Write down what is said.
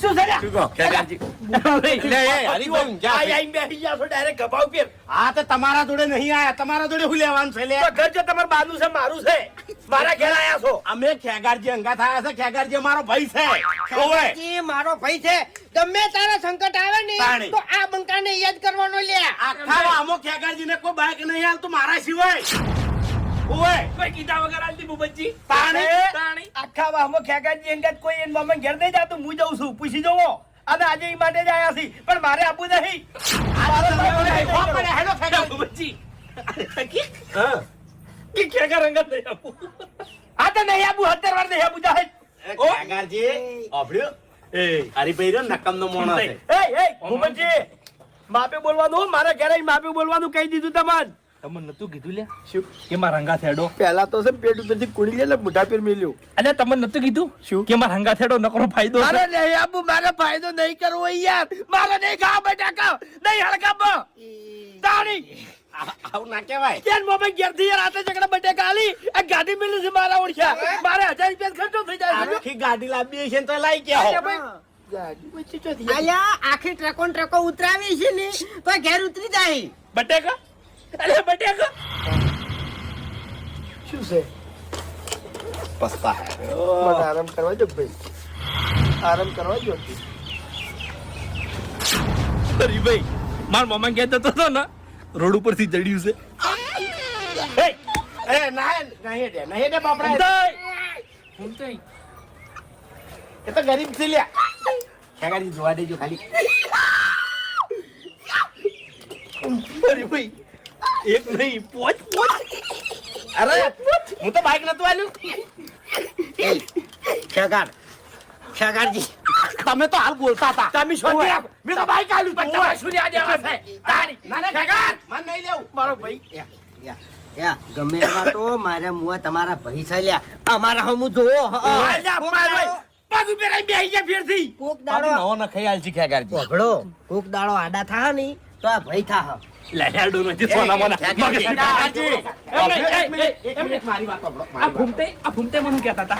શું છે શું કહો ખેગારજી? એટલે એ હરીભાઈ ઊંઘ્યા છે. આઈ બેસી ગયા છો ડાયરેક્ટ ગભા ઉપર. હા તો તમારા જોડે નહીં આયા, તમારા જોડે શું લેવાનું છે લે? તો ઘર જો તમારું બાનું છે મારું છે, મારા ઘેર આયા છો. અમે ખેગારજી અંગા થયા છે, ખેગારજી અમારો ભાઈ છે. ઓવે. ઈ મારો ભાઈ છે. ગમે તારે સંકટ આવે ને તાણી. તો આ બંકાને યાદ કરવાનો લે. આખા ગામમાં ખેગારજીને કોઈ બાઈક નહીં હાલતું મારા સિવાય. ઓવે. કોઈ કીધા વગર આલતી બુબજી. તાણી. આખા વાહમાં ખેગાજી અંગત કોઈ એન મામા ઘેર નહીં જાતું, હું જઉં છું પૂછી જોવો. અને આજે ઈ માટે જ આયા છી, પણ મારે આપવું નહીં. આ તો તમે બધા ખો પડ્યા, હેડો ખેગારજી. બુબજી. કે ખેગા રંગત નહીં આપું. આ તો નહીં આપું, 70 વાર નહીં આપું જાહેર. ખેગારજી, ઓભળ્યું? એ હરીભાઈ રહ્યો ને નકમનો મોણો છે. ભૂપતજી, માપે બોલવાનું, મારા ઘરે આવીને માપે બોલવાનું કહી દીધું તમને. તમને નતું કીધું લે શું? કે મારા હંગા થેડો? પહેલા તો છે પેટ ઉપરથી કુડી લે, મોઢા પર મેલ્યો. અને તમને નતું કીધું શું? કે મારા હંગા થેડો નકરો ફાયદો છે? મારે નહીં આપું, મારે ફાયદો નહીં કરવો યાર. મારે નહીં ખાવા બટાકા, નહીં હળકાવો. તાણી આવું ના કહેવાય. કેમ મોબાઈલ ઘેરથી યાર આતે ઝઘડા બટાકા આલી, આ ગાડી મેલી છે મારા ઓળખ્યા. મારે 1000 રૂપિયા ખર્ચો થઈ જાય છે. આખી ગાડી લાવી છે ને તો લાઈ ગયા હો. ગાડી વચ્ચે ચોથી આવી. આયા આખી ટ્રકો ઉતરાવી છે ને તો ઘેર ઉતરી જાય. બટાકા? અરે બટાકા શું છે? પસ્તા હે. મને આરામ કરવા દો ભાઈ, આરામ કરવા દો. અરે ભાઈ મારા મામા કહેતો હતો ને રોડ ઉપરથી જડ્યું છે. એ નહીં દે બાપડા. એ તો ગરીબ છે લ્યા. ખેગારજી જોવા દેજો ખાલી. અરે ભાઈ એક નહીં, પોચ. અરે હું તો બાઈક નતું આલ્યું. ખેગારજી તમે તો હાલ બોલતા હતા. તમે શું ઓવે. રહ્યા? મેં તો બાઈક આલ્યું પણ તમારે શું યાદ આવે છે? તારી. ના ના ખેગાર મને નહીં લેવું. મારો ભાઈ ગમે એવા તો મારા મુઆ તમારા ભાઈ છે લ્યા. અમારા હમુ જોવો આલ્યા, મારો પગ ઉપર આઈ બેહી ગયા ફેરથી. કોક આ દાડો નવો ન ખાઈ આલ છે ખેગારજી. ભગડો કોક દાડો આડા થા ની તો આ ભાઈ થા. લેડો નથી સોના મોના ખેગારજી. મગજ. ખેગારજી. એક મિનિટ મારી વાત સાંભળો. આ ભૂમતે મને કહેતા હતા